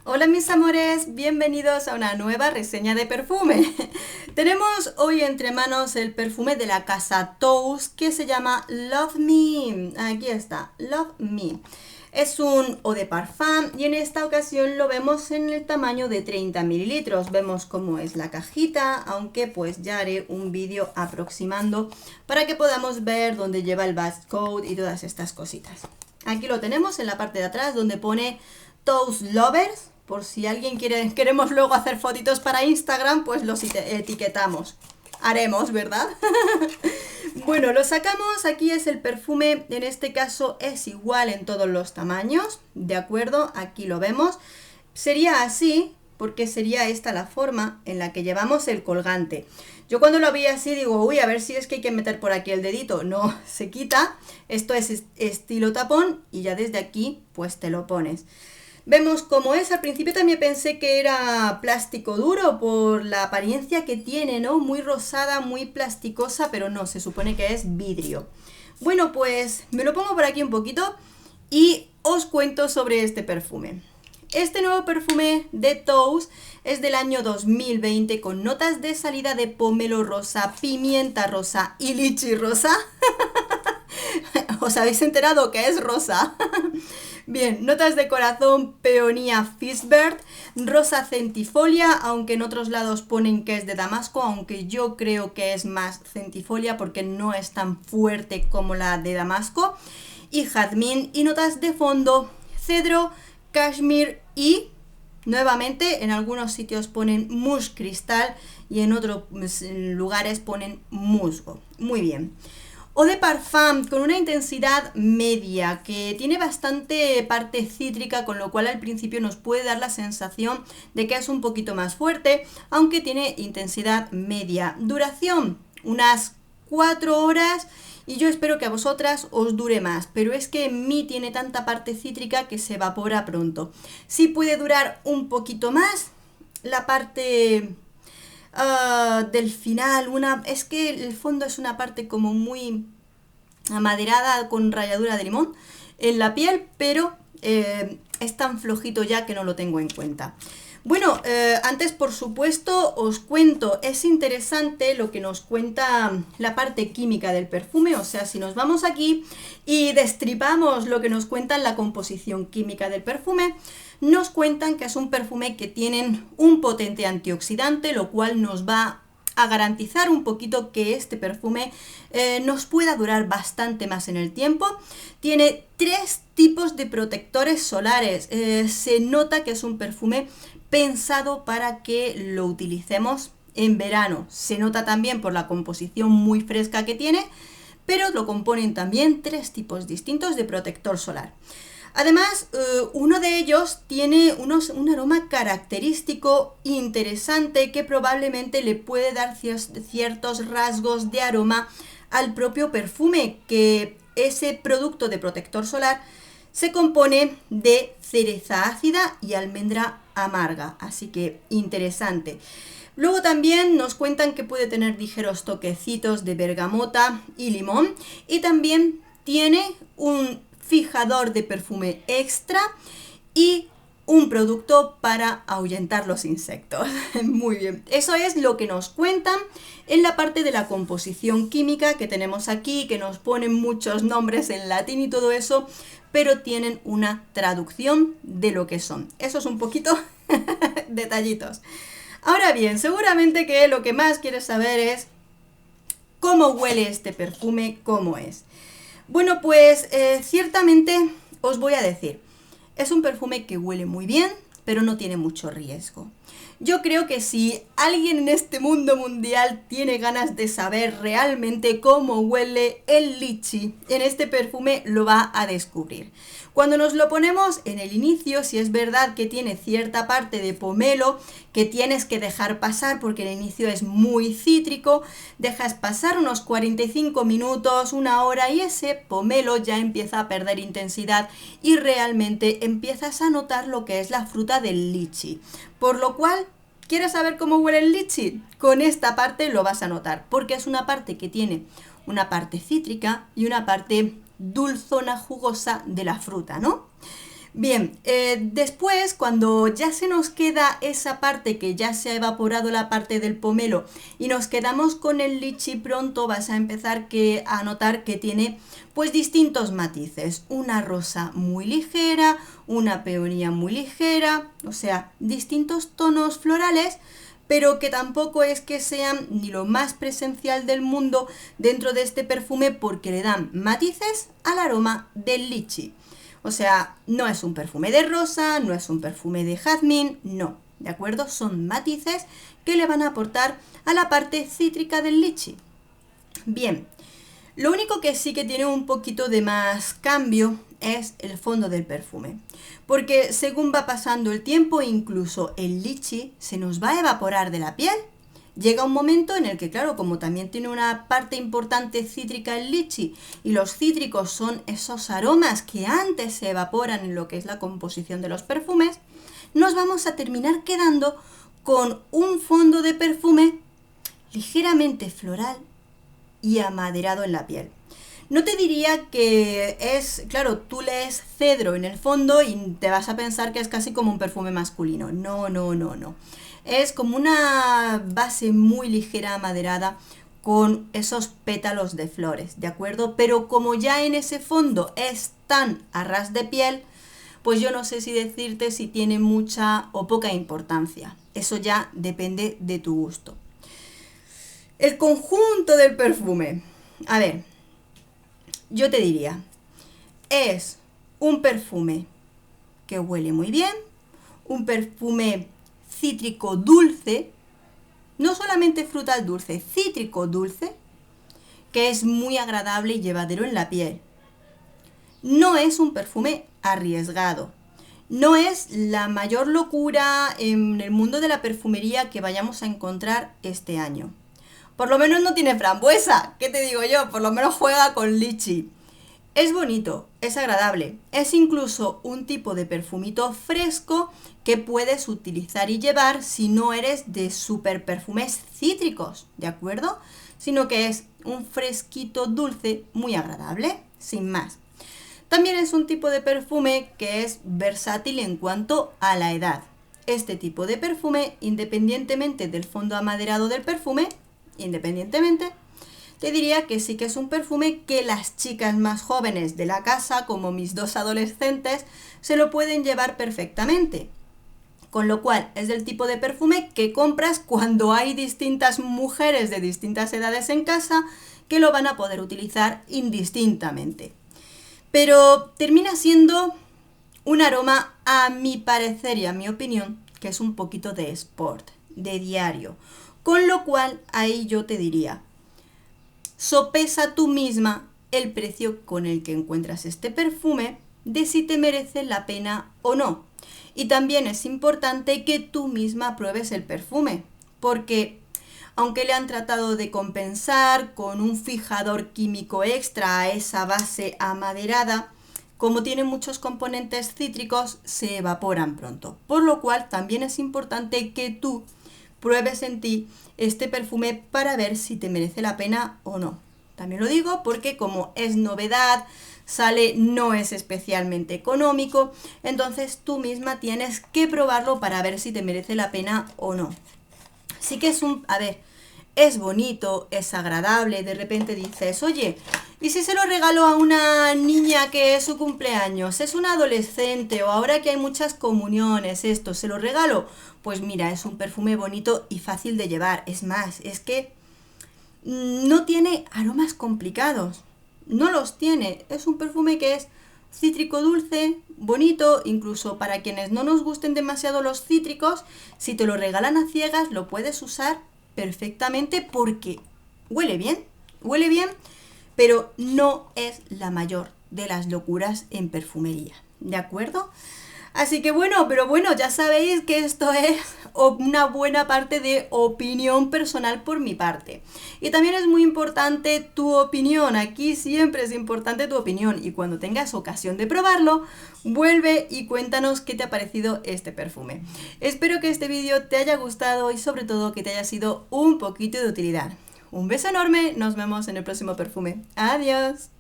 Hola mis amores, bienvenidos a una nueva reseña de perfume. Tenemos hoy entre manos el perfume de la casa Tous que se llama Love Me. Aquí está, Love Me. Es un eau de parfum y en esta ocasión lo vemos en el tamaño de 30 mililitros. Vemos cómo es la cajita, aunque pues ya haré un vídeo aproximando para que podamos ver dónde lleva el barcode y todas estas cositas. Aquí lo tenemos en la parte de atrás donde pone Tous Lovers. Por si alguien queremos luego hacer fotitos para Instagram, pues los etiquetamos. Haremos, ¿verdad? Bueno, lo sacamos. Aquí es el perfume. En este caso es igual en todos los tamaños. ¿De acuerdo? Aquí lo vemos. Sería así, porque sería esta la forma en la que llevamos el colgante. Yo cuando lo vi así digo, uy, a ver si es que hay que meter por aquí el dedito. No, se quita. Esto es estilo tapón y ya desde aquí pues te lo pones. Vemos cómo es. Al principio también pensé que era plástico duro por la apariencia que tiene, ¿no? Muy rosada, muy plasticosa, pero no, se supone que es vidrio. Bueno, pues me lo pongo por aquí un poquito y os cuento sobre este perfume. Este nuevo perfume de Tous es del año 2020 con notas de salida de pomelo rosa, pimienta rosa y lichi rosa. ¿Os habéis enterado que es rosa? Bien, notas de corazón, peonía Fishbird, rosa centifolia, aunque en otros lados ponen que es de damasco, aunque yo creo que es más centifolia porque no es tan fuerte como la de damasco, y jazmín, y notas de fondo, cedro, cashmere y, nuevamente, en algunos sitios ponen mousse cristal y en otros lugares ponen musgo. Muy bien. Eau de parfum con una intensidad media que tiene bastante parte cítrica, con lo cual al principio nos puede dar la sensación de que es un poquito más fuerte, aunque tiene intensidad media. Duración, unas 4 horas y yo espero que a vosotras os dure más, pero es que en mí tiene tanta parte cítrica que se evapora pronto. Sí puede durar un poquito más la parte del final, es que el fondo es una parte como muy amaderada con ralladura de limón en la piel, pero es tan flojito ya que no lo tengo en cuenta. Bueno, antes por supuesto os cuento, es interesante lo que nos cuenta la parte química del perfume, o sea, si nos vamos aquí y destripamos lo que nos cuentan la composición química del perfume, nos cuentan que es un perfume que tiene un potente antioxidante, lo cual nos va a garantizar un poquito que este perfume nos pueda durar bastante más en el tiempo. Tiene 3 tipos de protectores solares. Se nota que es un perfume pensado para que lo utilicemos en verano. Se nota también por la composición muy fresca que tiene, pero lo componen también 3 tipos distintos de protector solar. Además, uno de ellos tiene un aroma característico interesante que probablemente le puede dar ciertos rasgos de aroma al propio perfume, que ese producto de protector solar se compone de cereza ácida y almendra amarga, así que interesante. Luego también nos cuentan que puede tener ligeros toquecitos de bergamota y limón y también tiene un fijador de perfume extra y un producto para ahuyentar los insectos. Muy bien, eso es lo que nos cuentan en la parte de la composición química que tenemos aquí, que nos ponen muchos nombres en latín y todo eso, pero tienen una traducción de lo que son. Eso es un poquito detallitos. Ahora bien, seguramente que lo que más quieres saber es cómo huele este perfume, cómo es. Bueno, pues ciertamente os voy a decir, es un perfume que huele muy bien, pero no tiene mucho riesgo. Yo creo que si alguien en este mundo mundial tiene ganas de saber realmente cómo huele el lichi en este perfume, lo va a descubrir. Cuando nos lo ponemos en el inicio, si es verdad que tiene cierta parte de pomelo que tienes que dejar pasar porque el inicio es muy cítrico, dejas pasar unos 45 minutos, una hora y ese pomelo ya empieza a perder intensidad y realmente empiezas a notar lo que es la fruta del lichi. Por lo cual, ¿quieres saber cómo huele el lichi? Con esta parte lo vas a notar, porque es una parte que tiene una parte cítrica y una parte dulzona, jugosa de la fruta, ¿no? Bien, después cuando ya se nos queda esa parte que ya se ha evaporado la parte del pomelo y nos quedamos con el lichi, pronto vas a empezar a notar que tiene pues distintos matices. Una rosa muy ligera, una peonía muy ligera, o sea, distintos tonos florales, pero que tampoco es que sean ni lo más presencial del mundo dentro de este perfume porque le dan matices al aroma del lichi. O sea, no es un perfume de rosa, no es un perfume de jazmín, no, ¿de acuerdo? Son matices que le van a aportar a la parte cítrica del lichi. Bien, lo único que sí que tiene un poquito de más cambio es el fondo del perfume, porque según va pasando el tiempo, incluso el lichi se nos va a evaporar de la piel. Llega un momento en el que, claro, como también tiene una parte importante cítrica el lichi y los cítricos son esos aromas que antes se evaporan en lo que es la composición de los perfumes, nos vamos a terminar quedando con un fondo de perfume ligeramente floral y amaderado en la piel. No te diría que es, claro, tú lees cedro en el fondo y te vas a pensar que es casi como un perfume masculino. No, no, no, no. Es como una base muy ligera amaderada con esos pétalos de flores, ¿de acuerdo? Pero como ya en ese fondo es tan a ras de piel, pues yo no sé si decirte si tiene mucha o poca importancia. Eso ya depende de tu gusto. El conjunto del perfume. A ver, yo te diría, es un perfume que huele muy bien, un perfume cítrico dulce, no solamente frutal dulce, cítrico dulce, que es muy agradable y llevadero en la piel. No es un perfume arriesgado, no es la mayor locura en el mundo de la perfumería que vayamos a encontrar este año. Por lo menos no tiene frambuesa, ¿qué te digo yo? Por lo menos juega con lichi. Es bonito, es agradable, es incluso un tipo de perfumito fresco que puedes utilizar y llevar si no eres de super perfumes cítricos, ¿de acuerdo? Sino que es un fresquito dulce muy agradable, sin más. También es un tipo de perfume que es versátil en cuanto a la edad. Este tipo de perfume, independientemente del fondo amaderado del perfume, te diría que sí que es un perfume que las chicas más jóvenes de la casa, como mis dos adolescentes, se lo pueden llevar perfectamente. Con lo cual es del tipo de perfume que compras cuando hay distintas mujeres de distintas edades en casa que lo van a poder utilizar indistintamente. Pero termina siendo un aroma, a mi parecer y a mi opinión, que es un poquito de sport, de diario. Con lo cual ahí yo te diría, sopesa tú misma el precio con el que encuentras este perfume, de si te merece la pena o no. Y también es importante que tú misma pruebes el perfume, porque aunque le han tratado de compensar con un fijador químico extra a esa base amaderada, como tiene muchos componentes cítricos, se evaporan pronto. Por lo cual también es importante que tú pruebes en ti este perfume para ver si te merece la pena o no. También lo digo porque como es novedad, no es especialmente económico, entonces tú misma tienes que probarlo para ver si te merece la pena o no. Sí que es bonito, es agradable, de repente dices, oye, ¿y si se lo regalo a una niña que es su cumpleaños? Es una adolescente o ahora que hay muchas comuniones, ¿se lo regalo? Pues mira, es un perfume bonito y fácil de llevar. Es más, es que no tiene aromas complicados, no los tiene. Es un perfume que es cítrico dulce, bonito, incluso para quienes no nos gusten demasiado los cítricos, si te lo regalan a ciegas lo puedes usar perfectamente porque huele bien, pero no es la mayor de las locuras en perfumería, ¿de acuerdo? Así que bueno, ya sabéis que esto es una buena parte de opinión personal por mi parte. Y también es muy importante tu opinión, aquí siempre es importante tu opinión. Y cuando tengas ocasión de probarlo, vuelve y cuéntanos qué te ha parecido este perfume. Espero que este vídeo te haya gustado y sobre todo que te haya sido un poquito de utilidad. Un beso enorme, nos vemos en el próximo perfume. Adiós.